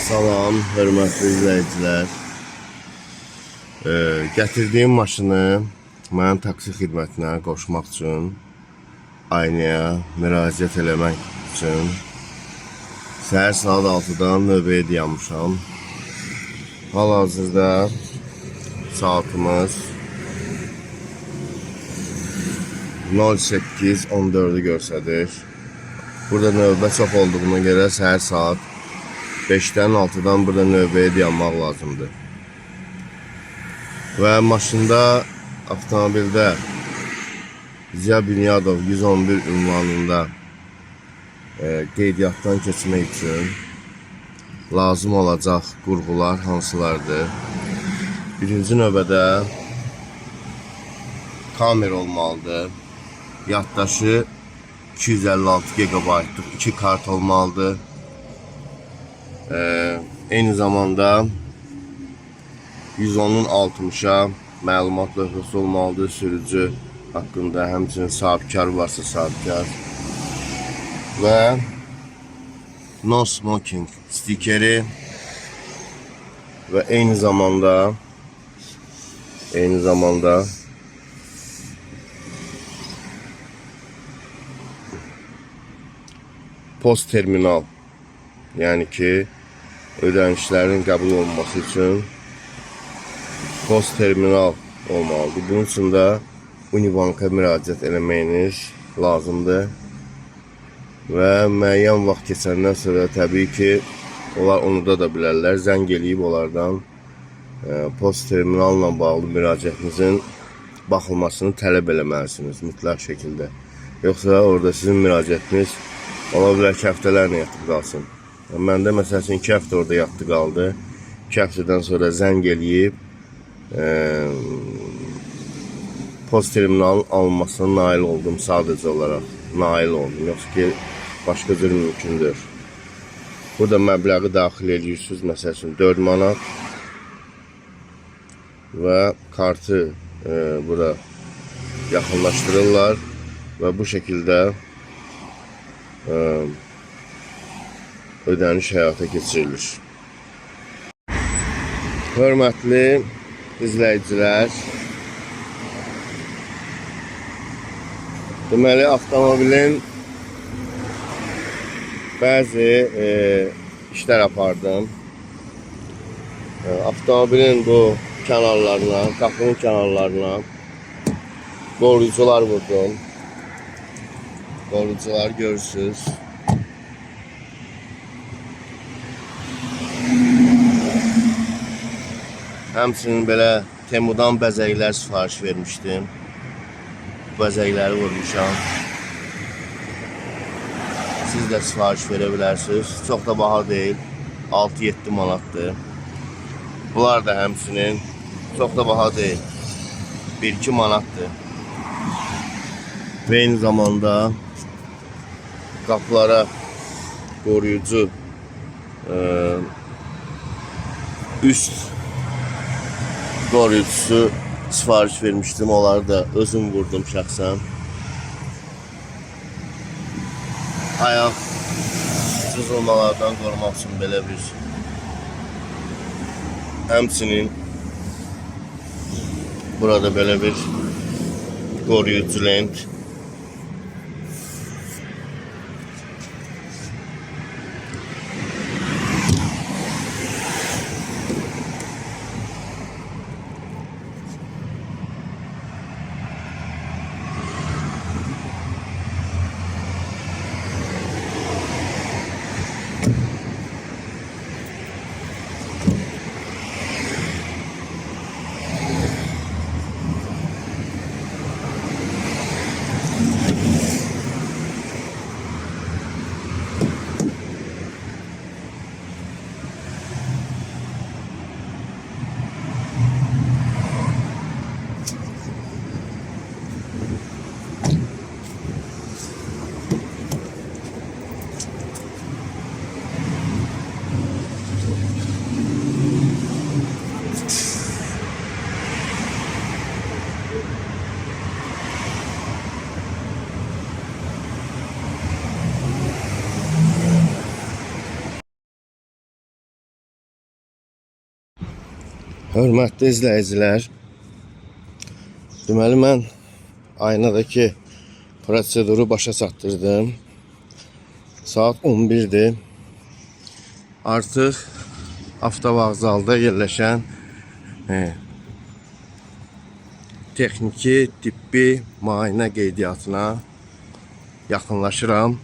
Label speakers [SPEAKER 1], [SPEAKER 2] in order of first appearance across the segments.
[SPEAKER 1] Salam, hörmətli izləyicilər. Gətirdiyim maşını mənim taksi xidmətinə qoşmaq üçün, aynaya müraciət eləmək üçün səhər saat 6-dan növbəyə dayanmışam. Hal-hazırda saatımız 08:14-ü göstərir. Burada növbə çox olduğuna görə səhər saat 5-dən 6-dan burada növbəyə dayanmaq lazımdır. Və maşında, avtomobildə Ziya Bünyadov 111 ünvanında qeydiyyatdan keçmək üçün lazım olacaq qurğular hansılardır? Birinci növbədə kamera olmalıdır. Yaddaşı 256 GB-lık 2 kart olmalıdır. Eyni zamanda 110'un 60'a məlumat lövhəsi olmalıdır sürücü haqqında, həmçinin sahibkar varsa sahibkar və no smoking stikeri və eyni zamanda post terminal, yəni ki ödənişlərin qəbul olunması üçün post terminal olmalıdır. Bunun üçün də Unibanka müraciət eləməyiniz lazımdır və müəyyən vaxt keçəndən sonra təbii ki onlar unuda da bilərlər. Zəng eləyib onlardan post terminalla bağlı müraciətinizin baxılmasını tələb eləməlisiniz mütləq şəkildə. Yoxsa orada sizin müraciətiniz ola bilər ki həftələrlə yatıb qalsın. Məndə məsəl üçün 2 həftə orada yatdı qaldı. 2 həftədən sonra zəng eləyib post terminalın alınmasına nail oldum, sadəcə olaraq nail oldum. Yoxsa ki başqa cür mümkündür. Burada məbləği daxil edirsiniz, məsəl üçün 4 manat və kartı bura yaxınlaşdırırlar və bu şəkildə ödəniş həyata keçirilir. Hörmətli izləyicilər, deməli avtomobilin bəzi işlər apardım. Avtomobilin bu kənarlarına, qapının kənarlarına qoruyucular vurdum. Qoruyucular görürsünüz. Həmçinin belə Temudan bəzəklər sifariş vermişdim. Bəzəkləri vurmuşam. Siz də sifariş verə bilərsiniz. Çox da baha deyil. 6-7 manatdır. Bunlar da həmçinin çox da baha deyil. 1-2 manatdır. Və eyni zamanda qapılara qoruyucu üst qoruyucusu sifariş vermişdim. Onları da özüm vurdum şəxsən. Ayaq cızılmalardan qorumaq üçün belə bir. Həmçinin burada belə bir qoruyucu lent. Hörmətli izləyicilər, deməli mən aynadakı proseduru başa çatdırdım. Saat 11'dir. Artıq avtovağzalda yerləşən texniki, tibbi müayinə qeydiyyatına yaxınlaşıram.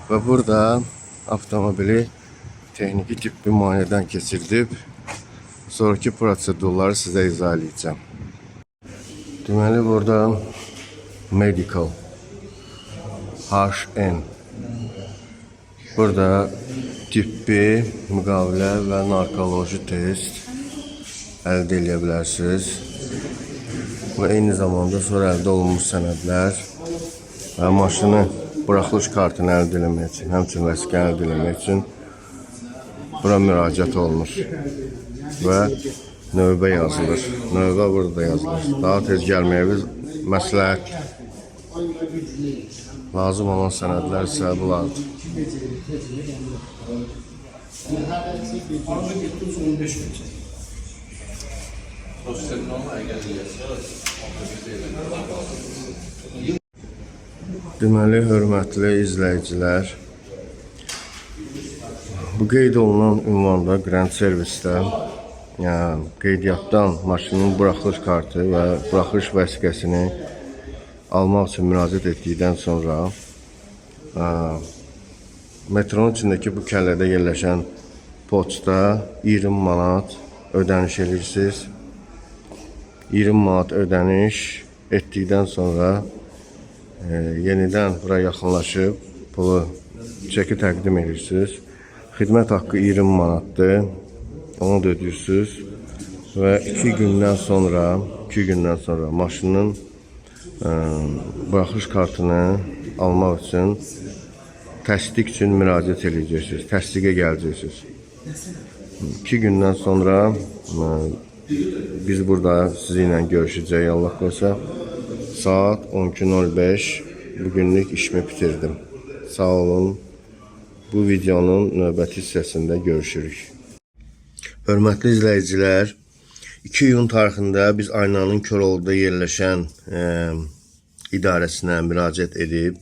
[SPEAKER 1] Və burada avtomobili texniki tibbi müayinədən keçirdib sonraki prosedurları sizə izah edəcəm. Deməli burada medical HN, burada tibbi müqavilə və narkoloji test əldə edə bilərsiniz və eyni zamanda sonra əldə olunmuş sənədlər və maşını buraxılış kartını əldə etmək üçün, həmçinin vəsiqəni əldə etmək üçün bura müraciət olunur və növbə yazılır. Növbə burada yazılır. Daha tez gəlməyiniz məsləhət. Lazım olan sənədlər isə bunlardır. Deməli, hörmətli izləyicilər, bu qeyd olunan ünvanda Grand Servisdə qeydiyyatdan maşının buraxılış kartı və buraxılış vəsiqəsini almaq üçün müraciət etdikdən sonra metronun içindəki bu kəllədə yerləşən poçta 20 manat ödəniş edirsiniz. 20 manat ödəniş etdikdən sonra yenidən bura yaxınlaşıb pulu çeki təqdim edirsiniz. Xidmət haqqı 20 manatdır. Onu da ödəyirsiniz və 2 gündən sonra maşının buraxılış kartını almaq üçün təsdiq üçün müraciət edəcəksiniz. Təsdiqə gələcəksiniz. 2 gündən sonra biz burada sizinlə görüşəcəyik. Allah qoysa saat 12:05 bugünlük işimi bitirdim. Sağ olun. Bu videonun növbəti hissəsində görüşürük. Hörmətli izləyicilər, 2 iyun tarixində biz Aynanın Köroğlu'da yerləşən idarəsinə müraciət edib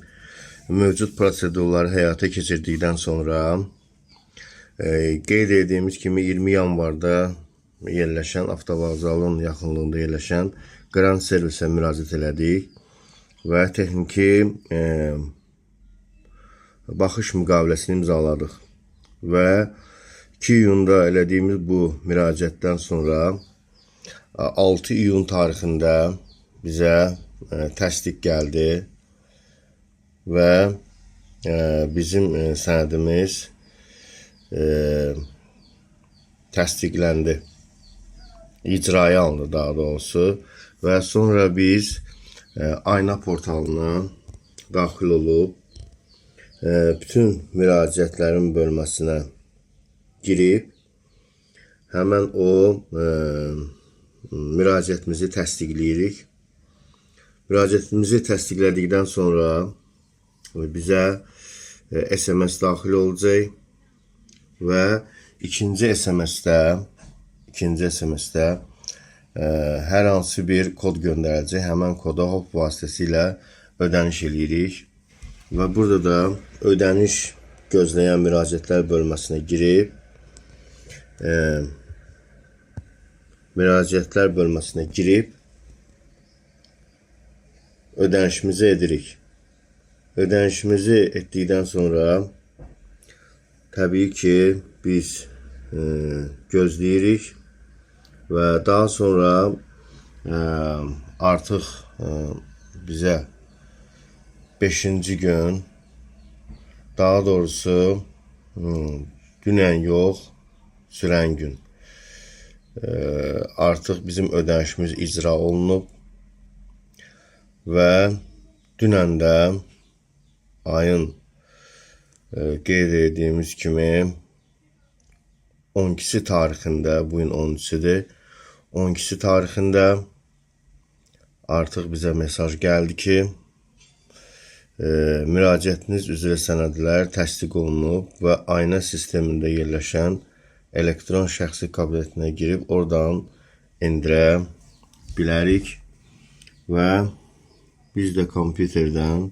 [SPEAKER 1] mövcud prosedurları həyata keçirdikdən sonra qeyd etdiyimiz kimi 20 yanvarda yerləşən avtovağzalın yaxınlığında yerləşən Grand Servisə müraciət elədik və texniki baxış müqaviləsini imzaladıq və 2 iyunda elədiyimiz bu müraciətdən sonra 6 iyun tarixində bizə təsdiq gəldi və bizim sənədimiz təsdiqləndi, icraya alındı daha doğrusu və sonra biz Ayna portalına daxil olub bütün müraciətlərin bölməsinə girib həmən o müraciətimizi təsdiqləyirik. Müraciətimizi təsdiqlədikdən sonra bizə SMS daxil olacaq və ikinci SMS-də hər hansı bir kod göndərəcək. Həmən koda hop vasitəsilə ödəniş edirik və burada da ödəniş gözləyən müraciətlər bölməsinə girib ödənişimizi edirik. Ödənişimizi etdikdən sonra təbii ki biz gözləyirik və daha sonra artıq bizə 5-ci gün, daha doğrusu dünən yox, sürən gün artıq bizim ödənişimiz icra olunub və dünən də ayın qeyd etdiyimiz kimi 12-si tarixində, bugün 13-sidir, 12-si tarixində artıq bizə mesaj gəldi ki, müraciətiniz üzrə sənədlər təsdiq olunub və ayna sistemində yerləşən elektron şəxsi kabinetinə girib oradan endirə bilərik və biz də kompüterdən,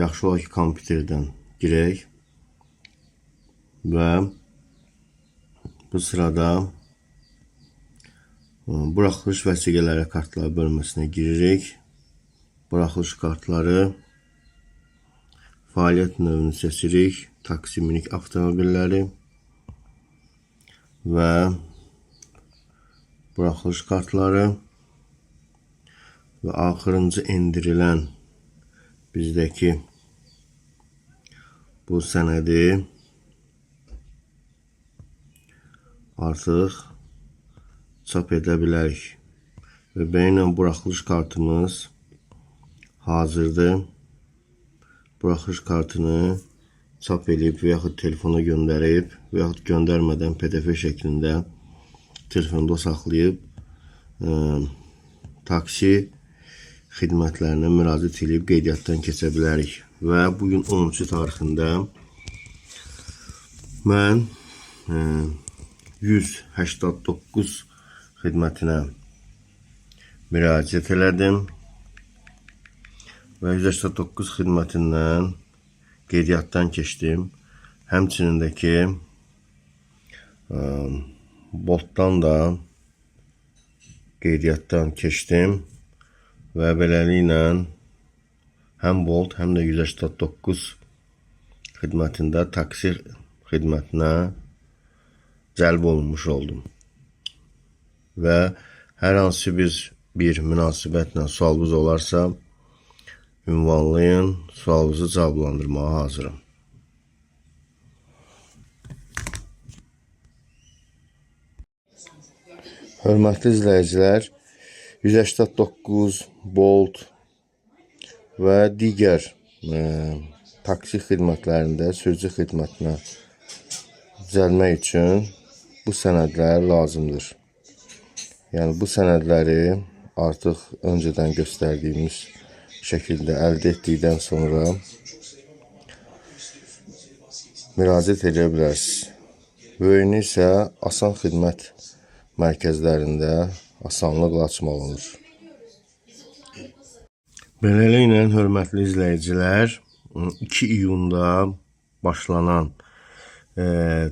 [SPEAKER 1] yaxşı olar ki, kompüterdən girək və bu sırada buraxılış vəsiqələri kartlar bölməsinə giririk. Buraxılış kartları, fəaliyyət növünü seçirik, taksi minik avtomobilləri və buraxılış kartları və axırıncı endirilən bizdəki bu sənədi artıq çap edə bilərik və beynən buraxılış kartımız hazırdır. Buraxılış kartını çap edib və yaxud telefona göndərib və yaxud göndərmədən PDF şəklində telefonda saxlayıb taksi xidmətlərinə müraciət edib qeydiyyatdan keçə bilərik. Və bugün 13 tarixində mən 189 xidmətinə müraciət elədim və 189 xidmətindən qeydiyyatdan keçdim. Həmçinin də ki, Boltdan da qeydiyyatdan keçdim və beləliklə həm Bolt, həm də 189 xidmətində taksi xidmətinə cəlb olunmuş oldum. Və hər hansı bir münasibətlə sualınız olarsa, ünvanlayın, sualınızı cavablandırmağa hazırım. Hörmətli izləyicilər, 189 Bolt və digər taksi xidmətlərində sürücü xidmətinə düzəlmək üçün bu sənədlər lazımdır. Yəni bu sənədləri artıq öncədən göstərdiyimiz şəkildə əldə etdikdən sonra müraciət edə bilərsiniz. Böyüyünü isə asan xidmət mərkəzlərində asanlıqla açmaq olur. Beləliklə, hörmətli izləyicilər, 2 iyunda başlanan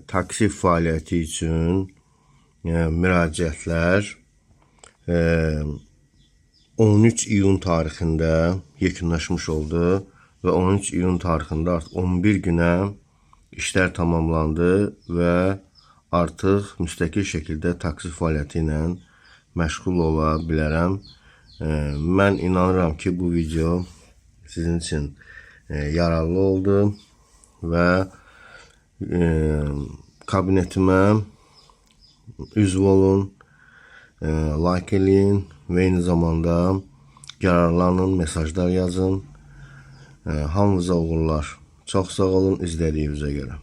[SPEAKER 1] taksi fəaliyyəti üçün müraciətlər 13 iyun tarixində yekunlaşmış oldu və 13 iyun tarixində artıq 11 günə işlər tamamlandı və artıq müstəqil şəkildə taksi fəaliyyəti ilə məşğul ola bilərəm. Mən inanıram ki, bu video sizin üçün yararlı oldu və kabinetimə üzv olun, like eləyin və eyni zamanda yararlanın, mesajlar yazın. Hamınıza uğurlar. Çox sağ olun izlədiyinizə görə.